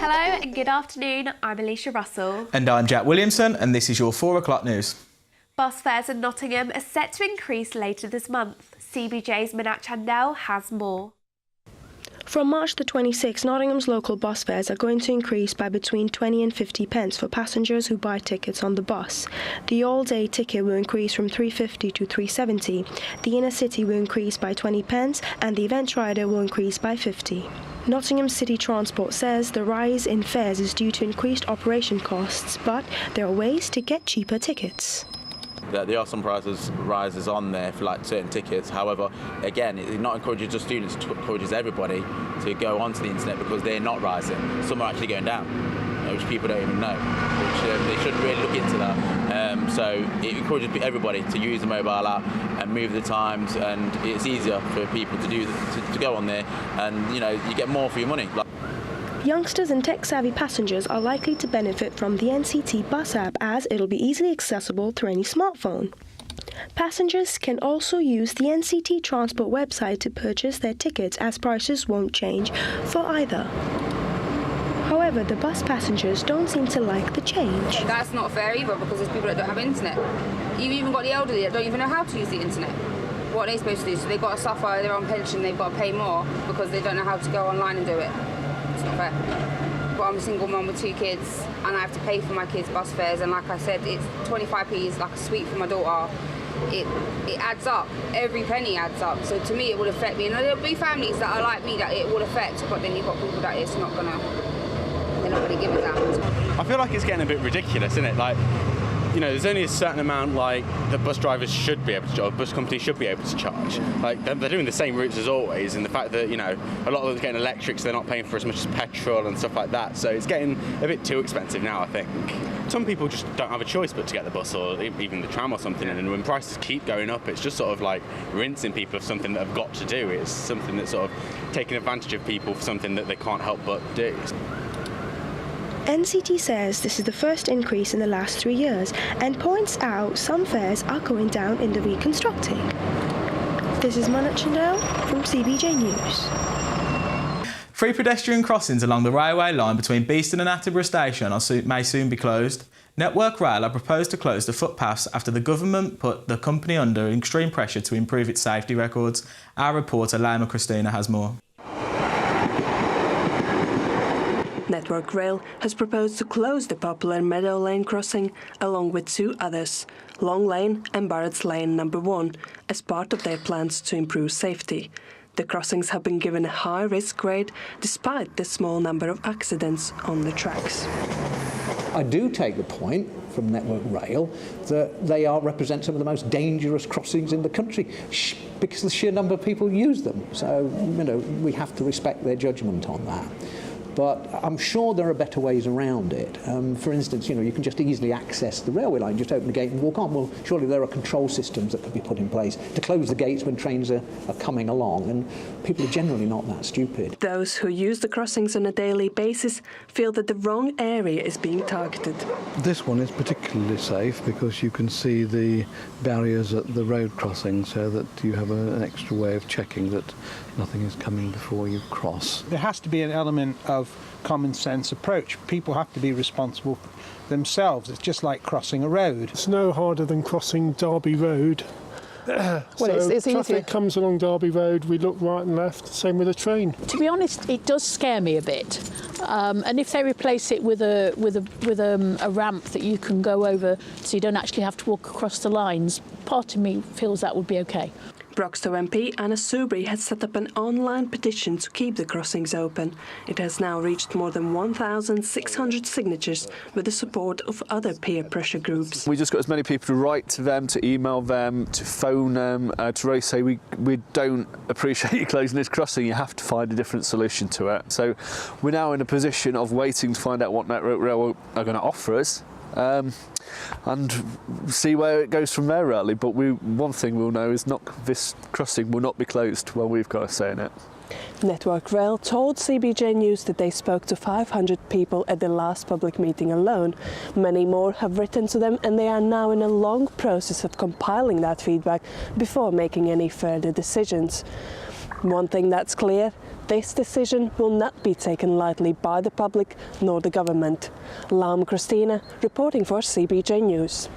Hello and good afternoon, I'm Alisha Russell. And I'm Jack Williamson, and this is your 4 o'clock news. Bus fares in Nottingham are set to increase later this month. CBJ's Minat Chandel has more. From March the 26th, Nottingham's local bus fares are going to increase by between 20 and 50 pence for passengers who buy tickets on the bus. The all-day ticket will increase from £3.50 to £3.70. The inner city will increase by 20 pence and the event rider will increase by 50. Nottingham City Transport says the rise in fares is due to increased operation costs, but there are ways to get cheaper tickets. There are some rises on there for like certain tickets. However, again, it not encourages just students, it encourages everybody to go onto the internet because they're not rising. Some are actually going down, which people don't even know. Which they should really look into that. So it encourages everybody to use the mobile app and move the times, and it's easier for people to do to go on there, and you get more for your money. Youngsters and tech-savvy passengers are likely to benefit from the NCT bus app as it'll be easily accessible through any smartphone. Passengers can also use the NCT Transport website to purchase their tickets as prices won't change for either. However, the bus passengers don't seem to like the change. That's not fair either because there's people that don't have internet. You've even got the elderly that don't even know how to use the internet. What are they supposed to do? So they've got to suffer, they're on pension, they've got to pay more because they don't know how to go online and do it. It's not fair. But I'm a single mum with 2 kids and I have to pay for my kids' bus fares, and like I said, it's 25p is like a sweet for my daughter. It adds up. Every penny adds up. So to me it will affect me. And there'll be families that are like me that it will affect, but then you've got people that they're not gonna give a damn. I feel like it's getting a bit ridiculous, isn't it? Like, there's only a certain amount that bus drivers should be able to charge, bus companies should be able to charge. Like, they're doing the same routes as always, and the fact that, a lot of them are getting electric, so they're not paying for as much as petrol and stuff like that. So it's getting a bit too expensive now, I think. Some people just don't have a choice but to get the bus or even the tram or something, and when prices keep going up, it's just sort of like rinsing people of something that they've got to do. It's something that's sort of taking advantage of people for something that they can't help but do. NCT says this is the first increase in the last 3 years and points out some fares are going down in the reconstructing. This is Minat Chandel from CBJ News. 3 pedestrian crossings along the railway line between Beeston and Attleborough Station may soon be closed. Network Rail have proposed to close the footpaths after the government put the company under extreme pressure to improve its safety records. Our reporter Lama Christina has more. Network Rail has proposed to close the popular Meadow Lane crossing along with 2 others, Long Lane and Barrett's Lane No. 1, as part of their plans to improve safety. The crossings have been given a high risk grade despite the small number of accidents on the tracks. I do take the point from Network Rail that they represent some of the most dangerous crossings in the country because the sheer number of people use them. So, we have to respect their judgment on that. But I'm sure there are better ways around it. For instance, you can just easily access the railway line, just open the gate and walk on. Well, surely there are control systems that could be put in place to close the gates when trains are coming along, and people are generally not that stupid. Those who use the crossings on a daily basis feel that the wrong area is being targeted. This one is particularly safe because you can see the barriers at the road crossing, so that you have an extra way of checking that nothing is coming before you cross. There has to be an element of common sense approach. People have to be responsible themselves. It's just like crossing a road. It's no harder than crossing Derby Road. It's traffic easier. Comes along Derby Road, we look right and left, same with a train. To be honest, it does scare me a bit. And if they replace it with a ramp that you can go over so you don't actually have to walk across the lines, part of me feels that would be okay. Broxtowe MP Anna Soubry has set up an online petition to keep the crossings open. It has now reached more than 1,600 signatures with the support of other peer pressure groups. We just got as many people to write to them, to email them, to phone them, to really say we don't appreciate you closing this crossing, you have to find a different solution to it. So we're now in a position of waiting to find out what Network Rail are going to offer us. And see where it goes from there, really. But one thing we'll know is this crossing will not be closed while we've got a say in it. Network Rail told CBJ News that they spoke to 500 people at the last public meeting alone. Many more have written to them, and they are now in a long process of compiling that feedback before making any further decisions. One thing that's clear, This decision will not be taken lightly by the public nor the government. Lam Christina, reporting for CBJ News.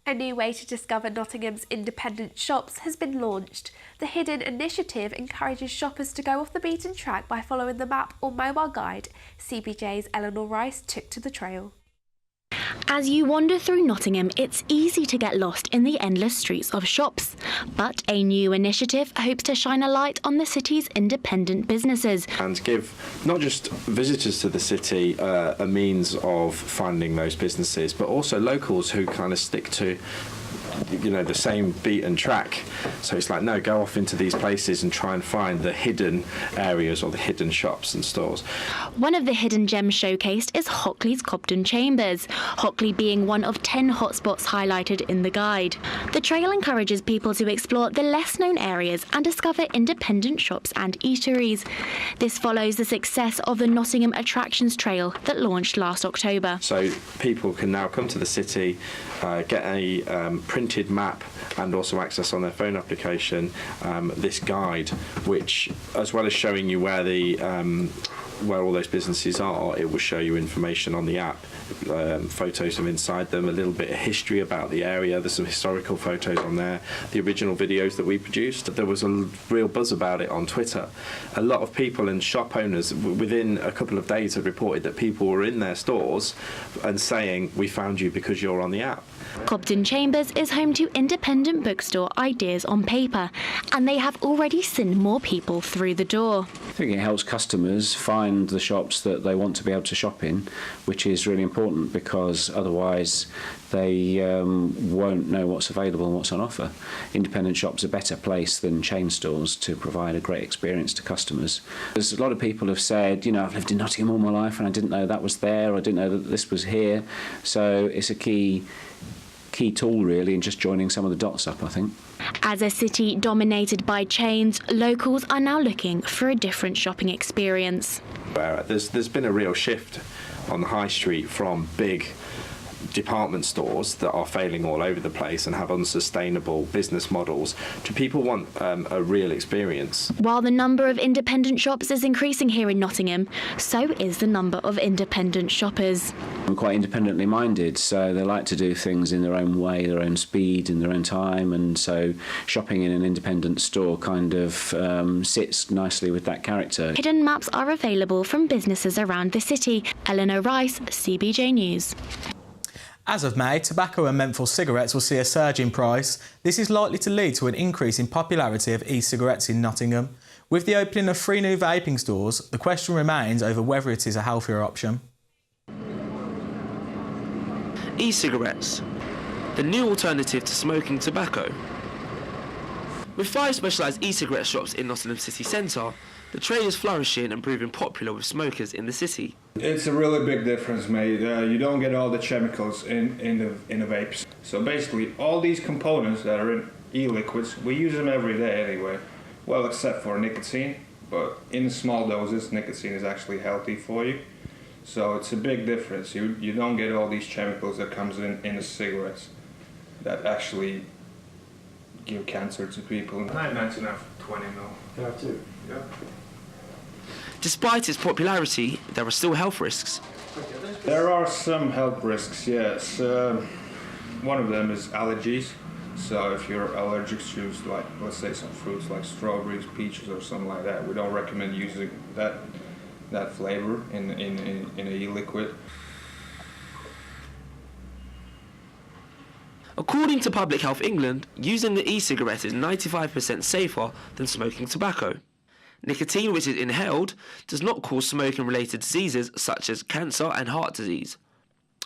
A new way to discover Nottingham's independent shops has been launched. The Hidden initiative encourages shoppers to go off the beaten track by following the map or mobile guide. CBJ's Eleanor Rice took to the trail. As you wander through Nottingham, it's easy to get lost in the endless streets of shops. But a new initiative hopes to shine a light on the city's independent businesses. And give not just visitors to the city a means of finding those businesses, but also locals who kind of stick to the same beaten track. So it's like, no, go off into these places and try and find the hidden areas or the hidden shops and stores. One of the hidden gems showcased is Hockley's Cobden Chambers, Hockley being one of 10 hotspots highlighted in the guide. The trail encourages people to explore the less known areas and discover independent shops and eateries. This follows the success of the Nottingham Attractions Trail that launched last October. So people can now come to the city, get a printed map and also access on their phone application this guide, which, as well as showing you where all those businesses are, it will show you information on the app, photos of inside them, a little bit of history about the area. There's some historical photos on there, the original videos that we produced. There was a real buzz about it on Twitter. A lot of people and shop owners within a couple of days have reported that people were in their stores and saying, we found you because you're on the app. Cobden Chambers is home to independent bookstore Ideas on Paper, and they have already sent more people through the door. I think it helps customers find the shops that they want to be able to shop in, which is really important because otherwise they won't know what's available and what's on offer. Independent shops are a better place than chain stores to provide a great experience to customers. There's a lot of people have said, I've lived in Nottingham all my life and I didn't know that was there, or I didn't know that this was here. So it's a key tool really in just joining some of the dots up, I think. As a city dominated by chains, locals are now looking for a different shopping experience. There's been a real shift on the high street from big department stores that are failing all over the place and have unsustainable business models to people want a real experience. While the number of independent shops is increasing here in Nottingham, so is the number of independent shoppers. I'm quite independently minded, so they like to do things in their own way, their own speed, in their own time, and so shopping in an independent store kind of sits nicely with that character. Hidden maps are available from businesses around the city. Eleanor Rice, CBJ News. As of May, tobacco and menthol cigarettes will see a surge in price. This is likely to lead to an increase in popularity of e-cigarettes in Nottingham. With the opening of 3 new vaping stores, the question remains over whether it is a healthier option. E-cigarettes, the new alternative to smoking tobacco. With 5 specialised e-cigarette shops in Nottingham city centre, the trade is flourishing and proving popular with smokers in the city. It's a really big difference, mate. You don't get all the chemicals in the vapes. So basically, all these components that are in e-liquids, we use them every day anyway. Well, except for nicotine, but in small doses, nicotine is actually healthy for you. So it's a big difference. You don't get all these chemicals that comes in the cigarettes that actually give cancer to people. 19 have 20 mil. Yeah, too. Yeah. Despite its popularity, there are still health risks. There are some health risks, yes. One of them is allergies. So if you're allergic to, like, let's say some fruits like strawberries, peaches, or something like that, we don't recommend using that flavor in a e-liquid. According to Public Health England, using the e-cigarette is 95% safer than smoking tobacco. Nicotine, which is inhaled, does not cause smoking-related diseases such as cancer and heart disease.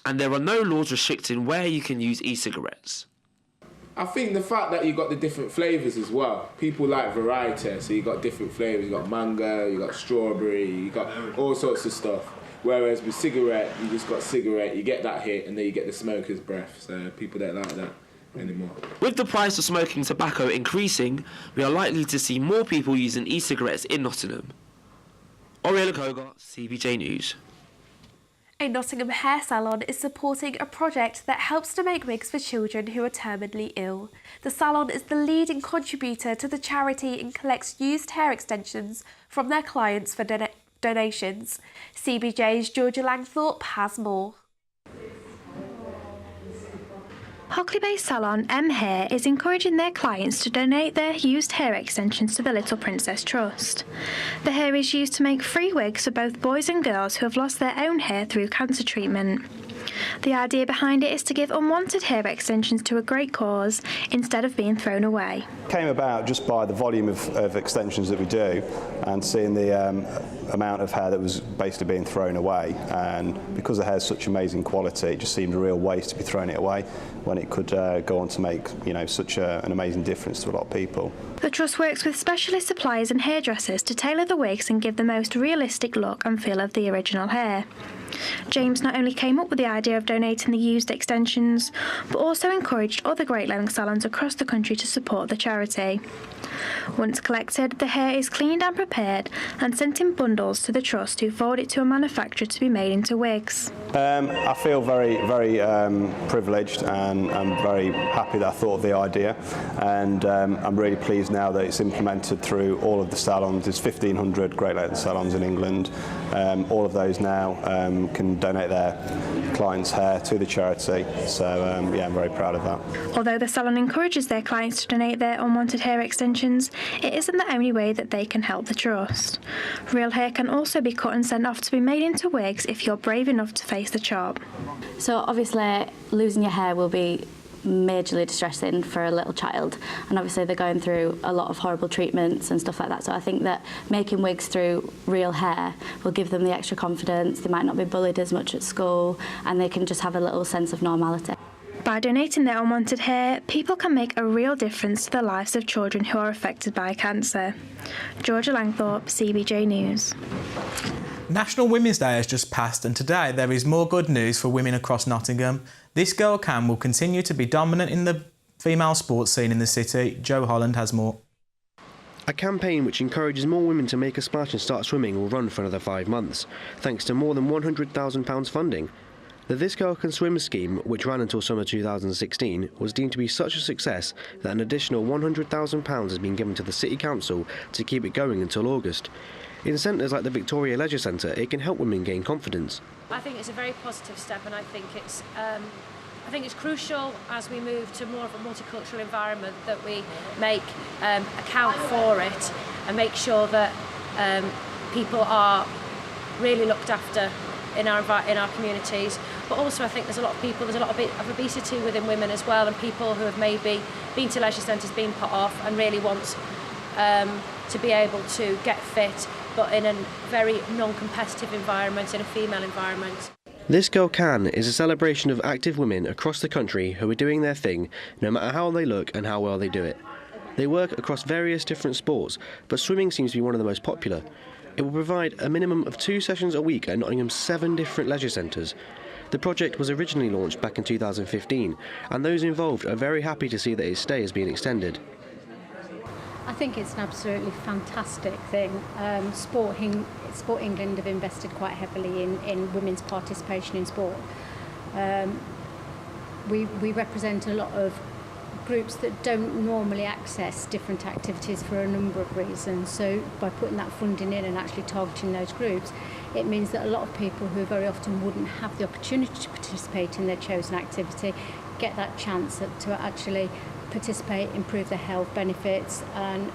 And there are no laws restricting where you can use e-cigarettes. I think the fact that you got the different flavours as well. People like variety, so you got different flavours. You got mango, you got strawberry, you got all sorts of stuff. Whereas with cigarette, you just got cigarette, you get that hit, and then you get the smoker's breath. So people don't like that anymore. With the price of smoking tobacco increasing, we are likely to see more people using e-cigarettes in Nottingham. Oriela Koga, CBJ News. A Nottingham hair salon is supporting a project that helps to make wigs for children who are terminally ill. The salon is the leading contributor to the charity and collects used hair extensions from their clients for donations. CBJ's Georgia Langthorpe has more. Hockley-based salon M Hair is encouraging their clients to donate their used hair extensions to the Little Princess Trust. The hair is used to make free wigs for both boys and girls who have lost their own hair through cancer treatment. The idea behind it is to give unwanted hair extensions to a great cause instead of being thrown away. Came about just by the volume of extensions that we do and seeing the amount of hair that was basically being thrown away, and because the hair is such amazing quality, it just seemed a real waste to be throwing it away when it could go on to make such an amazing difference to a lot of people. The Trust works with specialist suppliers and hairdressers to tailor the wigs and give the most realistic look and feel of the original hair. James not only came up with the idea of donating the used extensions, but also encouraged other Great Length salons across the country to support the charity. Once collected, the hair is cleaned and prepared and sent in bundles to the Trust, who forward it to a manufacturer to be made into wigs. I feel very, very privileged, and I'm very happy that I thought of the idea, and I'm really pleased now that it's implemented through all of the salons. There's 1,500 Great Length salons in England. All of those now can donate their clients' hair to the charity, so yeah, I'm very proud of that. Although the salon encourages their clients to donate their unwanted hair extensions, it isn't the only way that they can help the Trust. Real hair can also be cut and sent off to be made into wigs if you're brave enough to face the chop. So obviously losing your hair will be majorly distressing for a little child, and obviously they're going through a lot of horrible treatments and stuff like that, so I think that making wigs through real hair will give them the extra confidence. They might not be bullied as much at school, and they can just have a little sense of normality. By donating their unwanted hair, people can make a real difference to the lives of children who are affected by cancer. Georgia Langthorpe, CBJ News. National Women's Day has just passed, and today there is more good news for women across Nottingham. This Girl Can will continue to be dominant in the female sports scene in the city. Joe Holland has more. A campaign which encourages more women to make a splash and start swimming will run for another 5 months, thanks to more than £100,000 funding. The This Girl Can Swim scheme, which ran until summer 2016, was deemed to be such a success that an additional £100,000 has been given to the City Council to keep it going until August. In centres like the Victoria Leisure Centre, it can help women gain confidence. I think it's a very positive step, and I think it's crucial as we move to more of a multicultural environment that we make account for it and make sure that people are really looked after in our communities. But also, I think there's a lot of obesity within women as well, and people who have maybe been to leisure centres, been put off, and really want to be able to get fit, but in a very non-competitive environment, in a female environment. This Girl Can is a celebration of active women across the country who are doing their thing, no matter how they look and how well they do it. They work across various different sports, but swimming seems to be one of the most popular. It will provide a minimum of 2 sessions a week at Nottingham's 7 different leisure centres. The project was originally launched back in 2015, and those involved are very happy to see that its stay has been extended. I think it's an absolutely fantastic thing. Sport England have invested quite heavily in women's participation in sport. We represent a lot of groups that don't normally access different activities for a number of reasons. So by putting that funding in and actually targeting those groups, it means that a lot of people who very often wouldn't have the opportunity to participate in their chosen activity get that chance to actually participate, improve their health benefits, and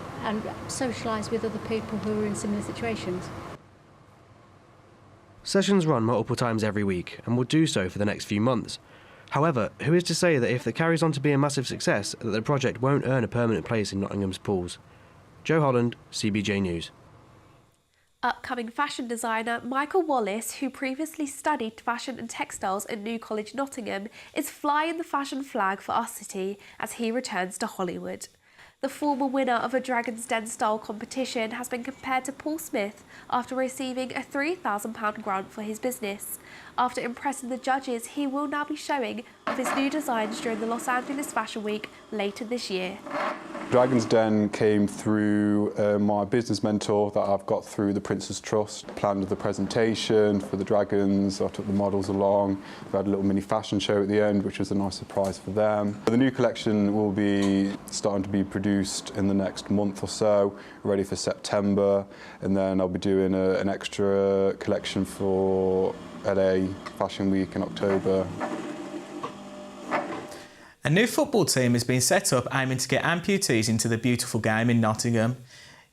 socialise with other people who are in similar situations. Sessions run multiple times every week and will do so for the next few months. However, who is to say that if it carries on to be a massive success, that the project won't earn a permanent place in Nottingham's pools? Joe Holland, CBJ News. Upcoming fashion designer Michael Wallace, who previously studied fashion and textiles at New College, Nottingham, is flying the fashion flag for our city as he returns to Hollywood. The former winner of a Dragon's Den style competition has been compared to Paul Smith after receiving a £3,000 grant for his business. After impressing the judges, he will now be showing off his new designs during the Los Angeles Fashion Week later this year. Dragon's Den came through my business mentor that I've got through the Prince's Trust. Planned the presentation for the Dragons, I took the models along. We had a little mini fashion show at the end, which was a nice surprise for them. The new collection will be starting to be produced in the next month or so, ready for September, and then I'll be doing an extra collection for LA Fashion Week in October. A new football team has been set up aiming to get amputees into the beautiful game in Nottingham.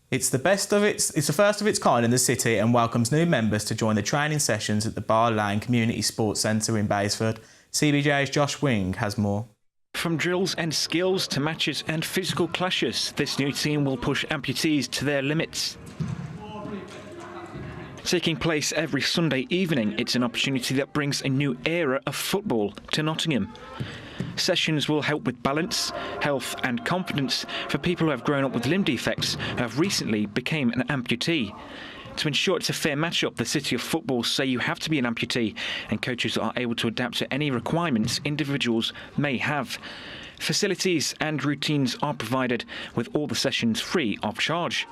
It's the first of its kind in the city and welcomes new members to join the training sessions at the Bar Lane Community Sports Centre in Baysford. CBJ's Josh Wing has more. From drills and skills to matches and physical clashes, this new team will push amputees to their limits. Taking place every Sunday evening, it's an opportunity that brings a new era of football to Nottingham. Sessions will help with balance, health and confidence for people who have grown up with limb defects who have recently become an amputee. To ensure it's a fair match-up, the City of Football say you have to be an amputee and coaches are able to adapt to any requirements individuals may have. Facilities and routines are provided with all the sessions free of charge.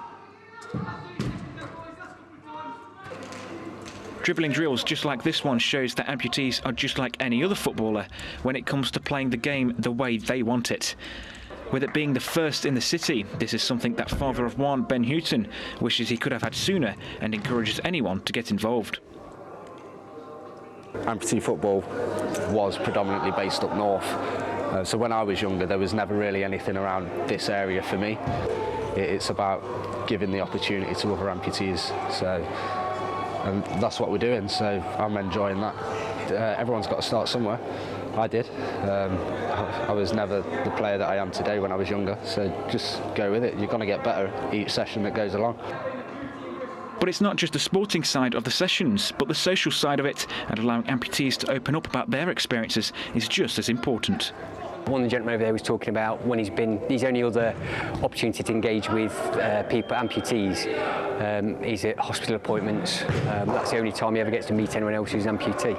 Dribbling drills just like this one shows that amputees are just like any other footballer when it comes to playing the game the way they want it. With it being the first in the city, this is something that father of one, Ben Houghton, wishes he could have had sooner and encourages anyone to get involved. Amputee football was predominantly based up north, so when I was younger there was never really anything around this area for me. It's about giving the opportunity to other amputees, and that's what we're doing, so I'm enjoying that. Everyone's got to start somewhere. I did. I was never the player that I am today when I was younger, so just go with it. You're going to get better each session that goes along. But it's not just the sporting side of the sessions, but the social side of it, and allowing amputees to open up about their experiences is just as important. One of the gentlemen over there was talking about when his only other opportunity to engage with people, amputees, is at hospital appointments. That's the only time he ever gets to meet anyone else who's an amputee.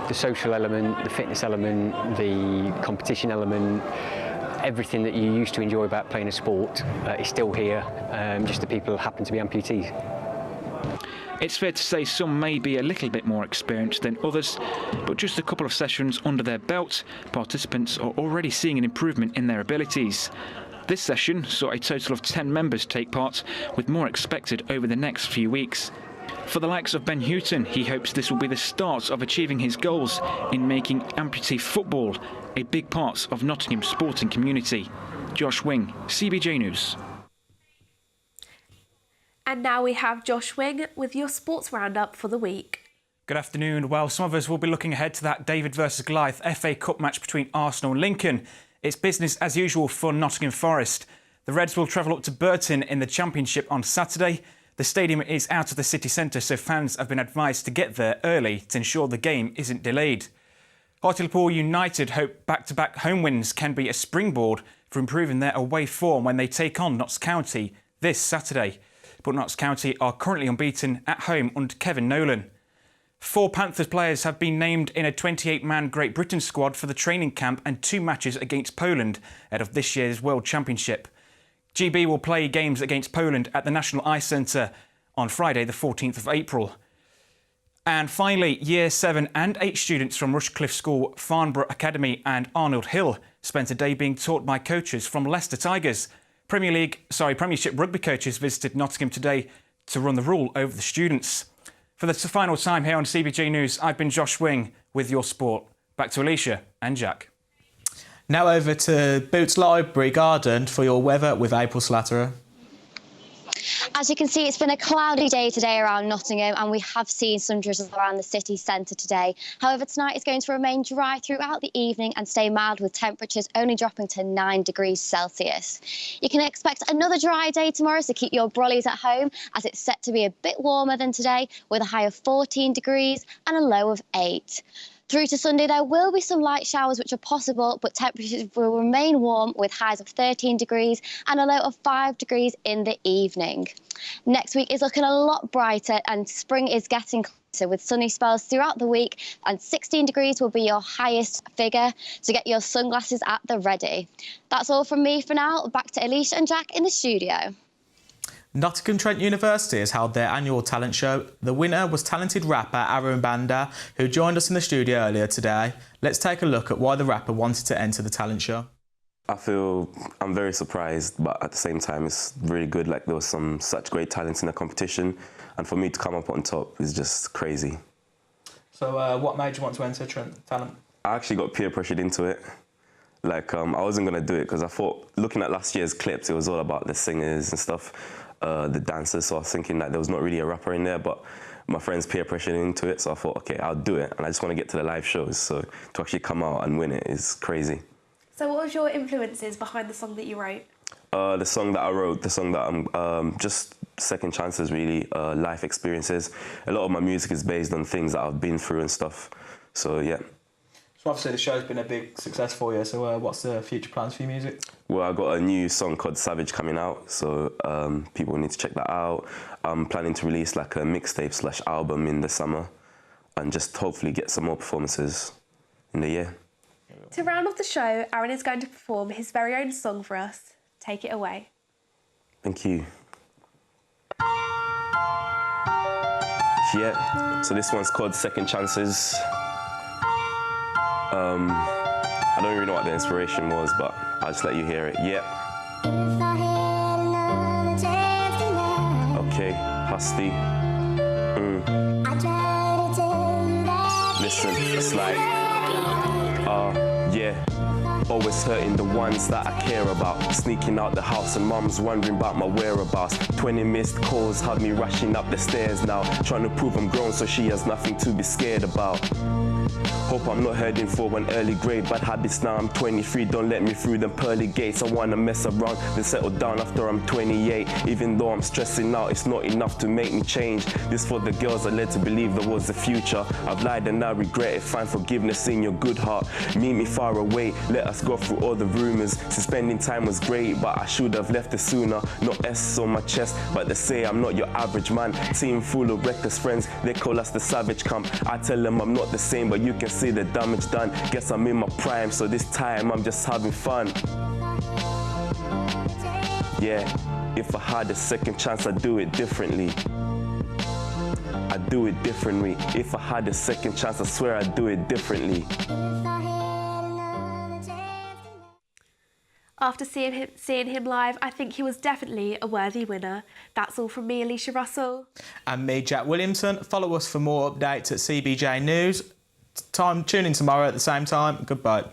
The social element, the fitness element, the competition element, everything that you used to enjoy about playing a sport is still here, just the people who happen to be amputees. It's fair to say some may be a little bit more experienced than others, but just a couple of sessions under their belt, participants are already seeing an improvement in their abilities. This session saw a total of 10 members take part, with more expected over the next few weeks. For the likes of Ben Houghton, he hopes this will be the start of achieving his goals in making amputee football a big part of Nottingham's sporting community. Josh Wing, CBJ News. And now we have Josh Wing with your sports roundup for the week. Good afternoon. Well, some of us will be looking ahead to that David versus Goliath FA Cup match between Arsenal and Lincoln. It's business as usual for Nottingham Forest. The Reds will travel up to Burton in the Championship on Saturday. The stadium is out of the city centre, so fans have been advised to get there early to ensure the game isn't delayed. Hartlepool United hope back-to-back home wins can be a springboard for improving their away form when they take on Notts County this Saturday. But Notts County are currently unbeaten at home under Kevin Nolan. 4 Panthers players have been named in a 28-man Great Britain squad for the training camp and 2 matches against Poland ahead of this year's World Championship. GB will play games against Poland at the National Ice Centre on Friday the 14th of April. And finally, Year 7 and 8 students from Rushcliffe School, Farnborough Academy and Arnold Hill spent a day being taught by coaches from Leicester Tigers. Premiership rugby coaches visited Nottingham today to run the rule over the students. For the final time here on CBJ News, I've been Josh Wing with your sport. Back to Alisha and Jack. Now over to Boots Library Garden for your weather with April Slatterer. As you can see, it's been a cloudy day today around Nottingham and we have seen some drizzle around the city centre today. However, tonight is going to remain dry throughout the evening and stay mild with temperatures only dropping to 9 degrees Celsius. You can expect another dry day tomorrow, so keep your brollies at home as it's set to be a bit warmer than today with a high of 14 degrees and a low of 8. Through to Sunday, there will be some light showers which are possible, but temperatures will remain warm with highs of 13 degrees and a low of 5 degrees in the evening. Next week is looking a lot brighter and spring is getting closer with sunny spells throughout the week, and 16 degrees will be your highest figure, so get your sunglasses at the ready. That's all from me for now. Back to Alisha and Jack in the studio. Nottingham Trent University has held their annual talent show. The winner was talented rapper Aaron Banda, who joined us in the studio earlier today. Let's take a look at why the rapper wanted to enter the talent show. I feel I'm very surprised, but at the same time it's really good. Like, there was such great talent in the competition, and for me to come up on top is just crazy. So what made you want to enter Trent Talent? I actually got peer pressured into it. Like, I wasn't going to do it because I thought, looking at last year's clips, it was all about the singers and stuff, the dancers, so I was thinking that there was not really a rapper in there, but my friends peer pressured into it, so I thought, okay, I'll do it, and I just want to get to the live shows, so to actually come out and win it is crazy. So what was your influences behind the song that you wrote? The song that I wrote, the song that I'm just second chances, really, life experiences. A lot of my music is based on things that I've been through and stuff, so yeah. So obviously the show's been a big success for you, so what's the future plans for your music? Well, I got a new song called Savage coming out, so people need to check that out. I'm planning to release like a mixtape / album in the summer and just hopefully get some more performances in the year. To round off the show, Aaron is going to perform his very own song for us. Take it away. Thank you. Yeah, so this one's called Second Chances. I don't really know what the inspiration was, but I'll just let you hear it. Yeah. Okay, Husty. Listen, it's like, yeah. Always hurting the ones that I care about. Sneaking out the house and mum's wondering about my whereabouts. 20 missed calls had me rushing up the stairs now. Trying to prove I'm grown so she has nothing to be scared about. Hope I'm not heading for an early grave. Bad habits now I'm 23, don't let me through them pearly gates. I wanna mess around, then settle down after I'm 28. Even though I'm stressing out, it's not enough to make me change. This for the girls I led to believe there was a future. I've lied and I regret it, find forgiveness in your good heart. Meet me far away, let us go through all the rumors. Since spending time was great, but I should have left it sooner. No S on my chest, but they say I'm not your average man. Team full of reckless friends, they call us the savage camp. I tell them I'm not the same, but you can see the damage done. Guess I'm in my prime, so this time I'm just having fun. Yeah, if I had a second chance, I'd do it differently. I'd do it differently. If I had a second chance, I swear I'd do it differently. After seeing him live, I think he was definitely a worthy winner. That's all from me, Alisha Russell. And me, Jack Williamson. Follow us for more updates at CBJ News. Tune in tomorrow at the same time. Goodbye.